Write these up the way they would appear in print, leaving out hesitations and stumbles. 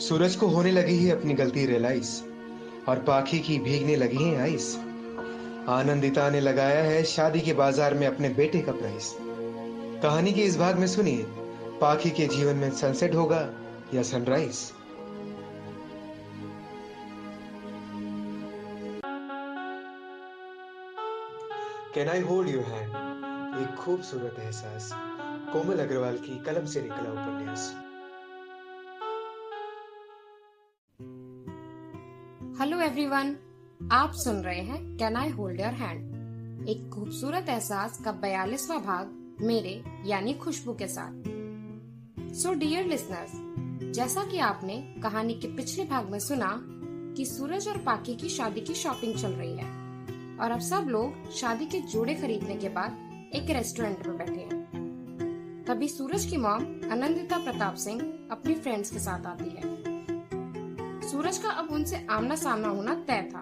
सूरज को होने लगी है अपनी गलती रियलाइज और पाखी की भीगने लगी है आइस। आनंदिता ने लगाया है शादी के बाजार में अपने बेटे का प्राइस। कहानी के इस भाग में सुनिए पाखी के जीवन में सनसेट होगा या sunrise. Can I hold your hand, एक खूबसूरत एहसास, कोमल अग्रवाल की कलम से निकला उपन्यास। हेलो एवरीवन, आप सुन रहे हैं can I hold your hand, एक खूबसूरत एहसास का 42वां भाग मेरे यानी खुशबू के साथ। सो डियर लिसनर्स, जैसा कि आपने कहानी के पिछले भाग में सुना कि सूरज और पाखी की शादी की शॉपिंग चल रही है और अब सब लोग शादी के जोड़े खरीदने के बाद एक रेस्टोरेंट में बैठे हैं। तभी सूरज की मॉम आनंदिता प्रताप सिंह अपनी फ्रेंड्स के साथ आती है। सूरज का अब उनसे आमना सामना होना तय था।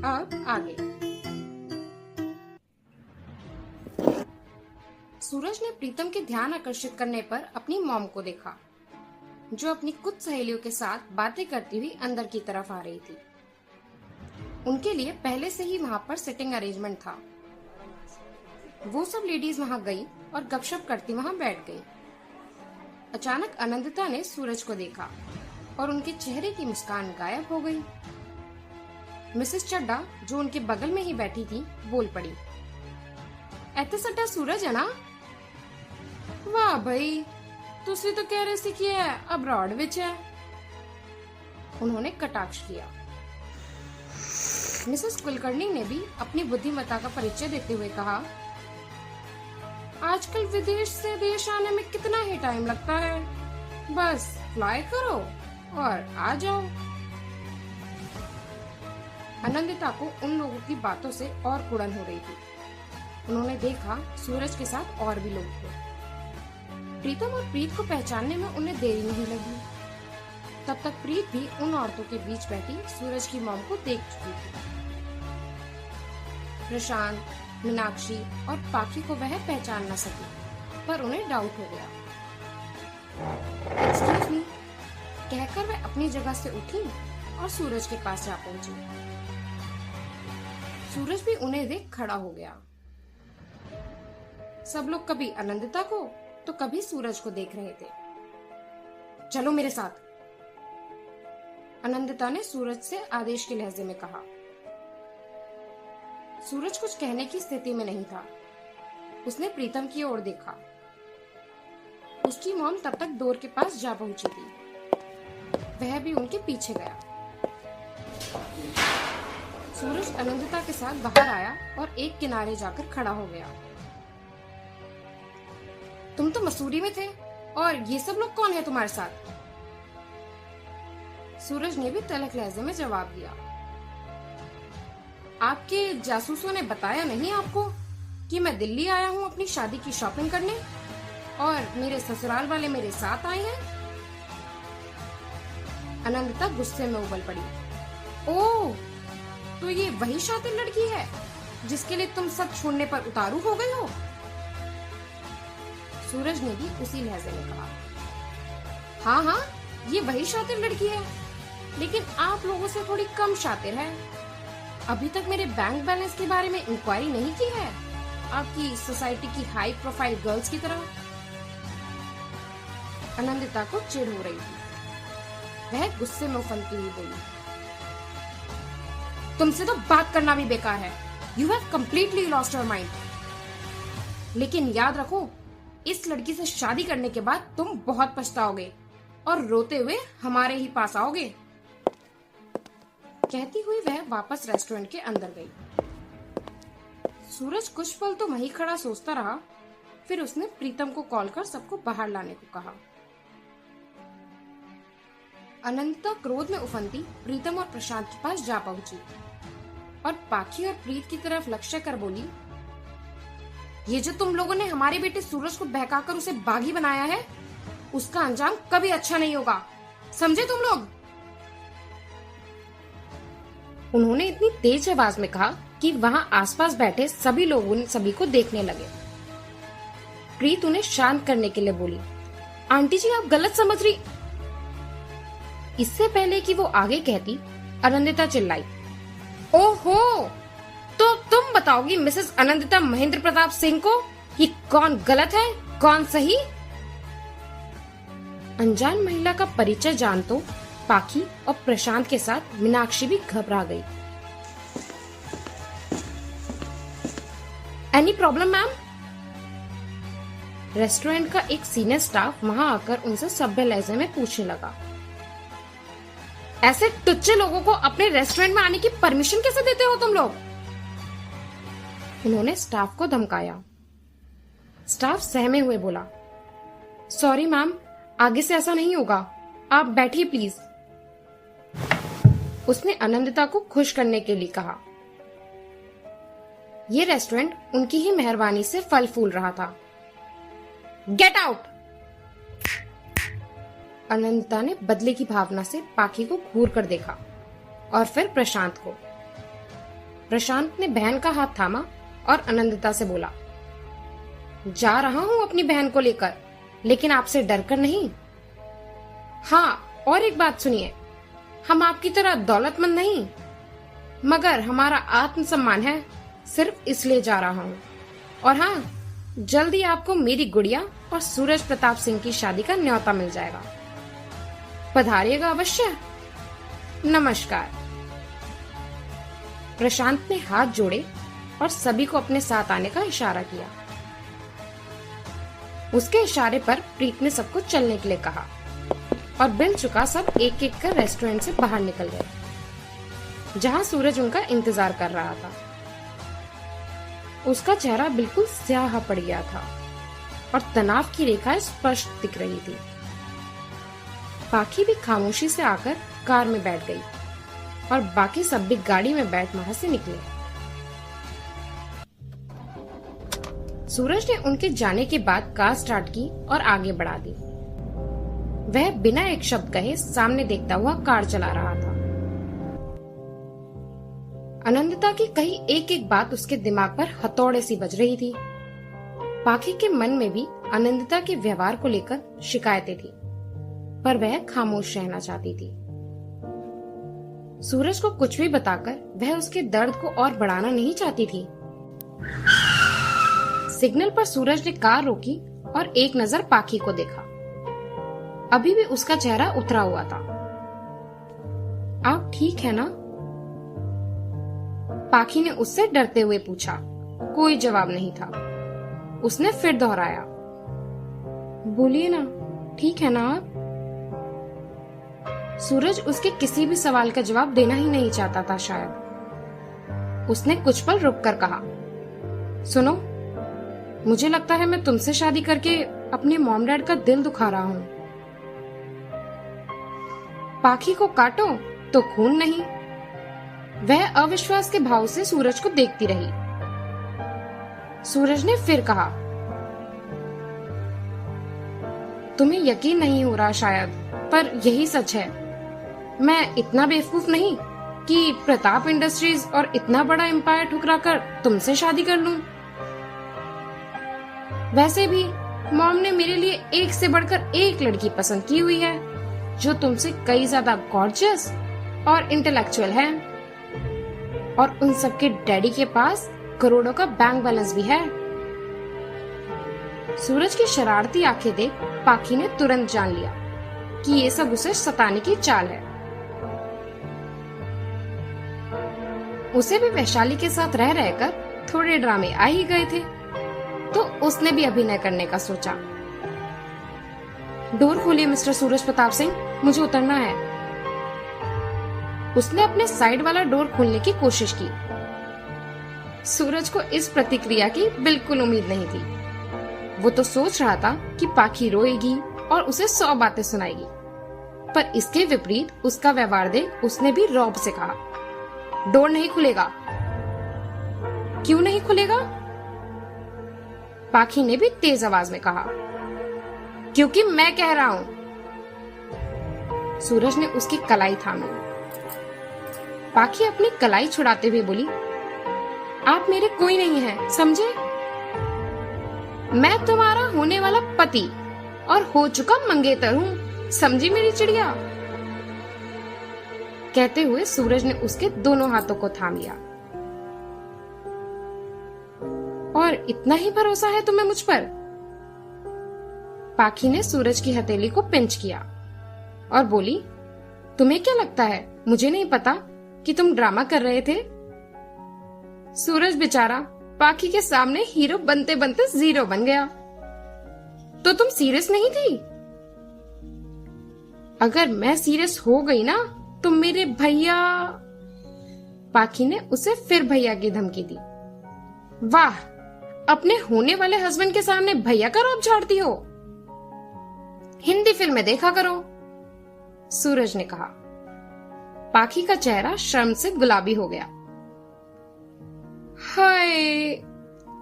अब आगे सूरज ने प्रीतम के ध्यान आकर्षित करने पर अपनी मॉम को देखा, जो अपनी कुछ सहेलियों के साथ बातें करती हुई अंदर की तरफ आ रही थी। उनके लिए पहले से ही वहाँ पर सिटिंग अरेंजमेंट था। वो सब लेडीज वहाँ गई और गपशप करती वहाँ बैठ गई। अचानक आनंदिता ने सूरज को देखा और उनके चेहरे की मुस्कान गायब हो गई। मिसेस चड्डा, जो उनके बगल में ही बैठी थी, बोल पड़ी, "ऐते सट्टा सूरज है ना? वाह भाई, तुसी तो कह रहे सी कि अब्रॉड विच है।" उन्होंने कटाक्ष किया। मिसेस कुलकर्णी ने भी अपनी बुद्धिमत्ता का परिचय देते हुए कहा, "आजकल विदेश से देश आने में कितना ही टाइम लगता है, बस फ्लाई करो और आ जाओ।" आनंदिता को उन लोगों की बातों से और कुड़न हो रही थी। उन्होंने देखा सूरज के साथ और भी लोग थे। प्रीतम और प्रीत को पहचानने में उन्हें देरी नहीं लगी। तब तक प्रीत भी उन औरतों के बीच बैठी सूरज की मॉम को देख चुकी थी। प्रशांत, मीनाक्षी और पाखी को वह पहचान न सकी, पर उन्हें डाउट हो गया। एक्सक्यूज मी कहकर वह अपनी जगह से उठी और सूरज के पास जा पहुंची। सूरज भी उन्हें देख खड़ा हो गया। सब लोग कभी आनंदिता को तो कभी सूरज को देख रहे थे। "चलो मेरे साथ," आनंदिता ने सूरज से आदेश के लहजे में कहा। सूरज कुछ कहने की स्थिति में नहीं था। उसने प्रीतम की ओर देखा। उसकी मॉम तब तक डोर के पास जा पहुंची थी। वह भी उनके पीछे गया। सूरज आनंदिता के साथ बाहर आया और एक किनारे जाकर खड़ा हो गया। "तुम तो मसूरी में थे, और ये सब लोग कौन है तुम्हारे साथ?" सूरज ने भी तल्ख लहजे में जवाब दिया, "आपके जासूसों ने बताया नहीं आपको कि मैं दिल्ली आया हूँ अपनी शादी की शॉपिंग करने और मेरे ससुराल वाले मेरे साथ आए हैं?" आनंदिता गुस्से में उबल पड़ी। "ओह, तो ये वही शातिर लड़की है जिसके लिए तुम सब छोड़ने पर उतारू हो गए हो?" सूरज ने भी उसी लहजे में कहा, "हाँ हाँ, ये वही शातिर लड़की है, लेकिन आप लोगों से थोड़ी कम शातिर है। अभी तक मेरे बैंक बैलेंस के बारे में इंक्वायरी नहीं की है, आपकी सोसाइटी की हाई प्रोफाइल गर्ल्स की तरह।" आनंदिता को चिढ़ हो रही थी। वह गुस्से में उफनती हुई बोली, "तुमसे तो बात करना भी बेकार है। You have completely lost your mind. लेकिन याद रखो, इस लड़की से शादी करने के बाद तुम बहुत पछताओगे और रोते हुए हमारे ही पास आओगे।" कहती हुई वह वापस रेस्टोरेंट के अंदर गई। सूरज कुछ पल तो वहीं खड़ा सोचता रहा। फिर उसने प्रीतम को कॉल कर सबको बाहर लाने को कहा। आनंदिता क्रोध में उफनती प्रीतम और प्रशांत के पास जा पहुंची और पाखी और प्रीत की तरफ लक्ष्य कर बोली, "ये जो तुम लोगों ने हमारे बेटे सूरज को बहकाकर उसे बागी बनाया है, उसका अंजाम कभी अच्छा नहीं होगा, समझे तुम लोग?" उन्होंने इतनी तेज आवाज में कहा कि वहां आसपास बैठे सभी लोग उन सभी को देखने लगे। प्रीत उन्हें शांत करने के लिए बोली, "आंटी जी, आप गलत समझ रही।" इससे पहले कि वो आगे कहती, आनंदिता चिल्लाई, ओहो, तो तुम बताओगी मिसेस आनंदिता महेंद्र प्रताप सिंह को कि कौन गलत है कौन सही? अनजान महिला का परिचय जान तो पाखी और प्रशांत के साथ मीनाक्षी भी घबरा गई। Any problem ma'am? रेस्टोरेंट का एक सीनियर स्टाफ वहां आकर उनसे सभ्य लहजे में पूछने लगा, ऐसे टुच्चे लोगों को अपने रेस्टोरेंट में आने की परमिशन कैसे देते हो तुम लोग? उन्होंने स्टाफ को धमकाया। स्टाफ सहमे हुए बोला, सॉरी मैम, आगे से ऐसा नहीं होगा, आप बैठिए प्लीज। उसने आनंदिता को खुश करने के लिए कहा। यह रेस्टोरेंट उनकी ही मेहरबानी से फल फूल रहा था। Get out! आनंदिता ने बदले की भावना से पाखी को घूर कर देखा और फिर प्रशांत को। प्रशांत ने बहन का हाथ थामा और आनंदिता से बोला, जा रहा हूं अपनी बहन को लेकर, लेकिन आपसे डरकर नहीं। हाँ, और एक बात सुनिए, हम आपकी तरह दौलतमंद नहीं, मगर हमारा आत्मसम्मान है, सिर्फ इसलिए जा रहा हूं। और हाँ, जल्दी आपको मेरी गुड़िया और सूरज प्रताप सिंह की शादी का न्योता मिल जाएगा। पधारिएगा अवश्य। नमस्कार। प्रशांत ने हाथ जोड़े और सभी को अपने साथ आने का इशारा किया। उसके इशारे पर प्रीत ने सबको चलने के लिए कहा और बिल चुका सब एक एक कर रेस्टोरेंट से बाहर निकल गए, जहां सूरज उनका इंतजार कर रहा था। उसका चेहरा बिल्कुल स्याह पड़ गया था और तनाव की रेखाएं स्पष्ट दिख रही थी। पाखी भी खामोशी से आकर कार में बैठ गई और बाकी सब भी गाड़ी में बैठ वहां से निकले। सूरज ने उनके जाने के बाद कार स्टार्ट की और आगे बढ़ा दी। वह बिना एक शब्द कहे सामने देखता हुआ कार चला रहा था। आनंदिता की कही एक एक बात उसके दिमाग पर हथौड़े सी बज रही थी। पाखी के मन में भी आनंदिता के व्यवहार को लेकर शिकायतें थी, पर वह खामोश रहना चाहती थी। सूरज को कुछ भी बताकर वह उसके दर्द को और बढ़ाना नहीं चाहती थी। सिग्नल पर सूरज ने कार रोकी और एक नजर पाखी को देखा। अभी भी उसका चेहरा उतरा हुआ था। आप ठीक है ना? पाखी ने उससे डरते हुए पूछा। कोई जवाब नहीं था। उसने फिर दोहराया, बोलिए ना, ठीक है ना आप? सूरज उसके किसी भी सवाल का जवाब देना ही नहीं चाहता था शायद। उसने कुछ पल रुककर कहा, सुनो, मुझे लगता है मैं तुमसे शादी करके अपने मॉम डैड का दिल दुखा रहा हूं। पाखी को काटो तो खून नहीं। वह अविश्वास के भाव से सूरज को देखती रही। सूरज ने फिर कहा, तुम्हें यकीन नहीं हो रहा शायद, पर यही सच है। मैं इतना बेवकूफ नहीं कि प्रताप इंडस्ट्रीज और इतना बड़ा एम्पायर ठुकराकर तुमसे शादी कर लूं। वैसे भी मॉम ने मेरे लिए एक से बढ़कर एक लड़की पसंद की हुई है, जो तुमसे कई ज्यादा गॉर्जियस और इंटेलेक्चुअल है, और उन सबके डैडी के पास करोड़ों का बैंक बैलेंस भी है। सूरज की शरारती आंखें देख पाखी ने तुरंत जान लिया कि ये सब उसे सताने की चाल है। उसे भी वैशाली के साथ रह रहकर थोड़े ड्रामे आ ही गए थे, तो उसने भी अभिनय करने का सोचा। डोर खोलिए मिस्टर सूरज प्रताप सिंह, मुझे उतरना है। उसने अपने साइड वाला डोर खोलने की कोशिश की। सूरज को इस प्रतिक्रिया की बिल्कुल उम्मीद नहीं थी। वो तो सोच रहा था कि पाखी रोएगी और उसे 100 बातें सुनाएगी, पर इसके विपरीत उसका व्यवहार देख उसने भी रौब से कहा, डोर नहीं खुलेगा। क्यों नहीं खुलेगा? पाखी ने भी तेज आवाज में कहा, क्योंकि मैं कह रहा हूं। सूरज ने उसकी कलाई थामी। पाखी अपनी कलाई छुड़ाते हुए बोली, आप मेरे कोई नहीं हैं, समझे? मैं तुम्हारा होने वाला पति और हो चुका मंगेतर हूँ, समझी मेरी चिड़िया? कहते हुए सूरज ने उसके दोनों हाथों को थाम लिया। और इतना ही भरोसा है तुम्हें मुझ पर? पाखी ने सूरज की हथेली को पिंच किया और बोली, तुम्हें क्या लगता है मुझे नहीं पता कि तुम ड्रामा कर रहे थे? सूरज बेचारा पाखी के सामने हीरो बनते बनते जीरो बन गया। तो तुम सीरियस नहीं थी? अगर मैं सीरियस हो गई ना तो मेरे भैया। पाखी ने उसे फिर भैया की धमकी दी। वाह, अपने होने वाले हस्बैंड के सामने भैया का रौब झाड़ती हो। हिंदी फिल्में देखा करो, सूरज ने कहा। पाखी का चेहरा शर्म से गुलाबी हो गया। हाय,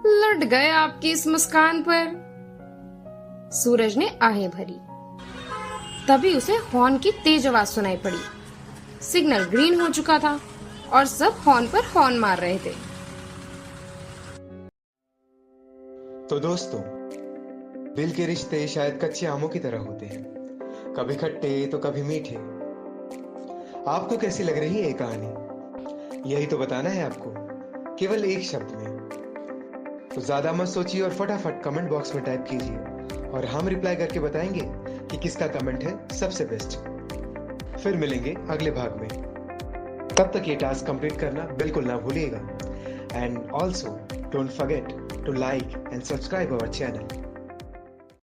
लट गए आपकी इस मुस्कान पर, सूरज ने आहें भरी। तभी उसे हॉर्न की तेज आवाज सुनाई पड़ी। सिग्नल ग्रीन हो चुका था और सब हॉर्न पर हॉर्न मार रहे थे। तो दोस्तों, दिल के रिश्ते शायद कच्चे आमों की तरह होते हैं, कभी खट्टे तो कभी मीठे। आपको कैसी लग रही है ये कहानी? यही तो बताना है आपको, केवल एक शब्द में। तो ज्यादा मत सोचिए और फटाफट कमेंट बॉक्स में टाइप कीजिए और हम रिप्लाई करके बताएंगे कि किसका कमेंट है सबसे बेस्ट। फिर मिलेंगे अगले भाग में। तब तक ये टास्क कंप्लीट करना बिल्कुल ना भूलिएगा। And also don't forget to like and subscribe our channel.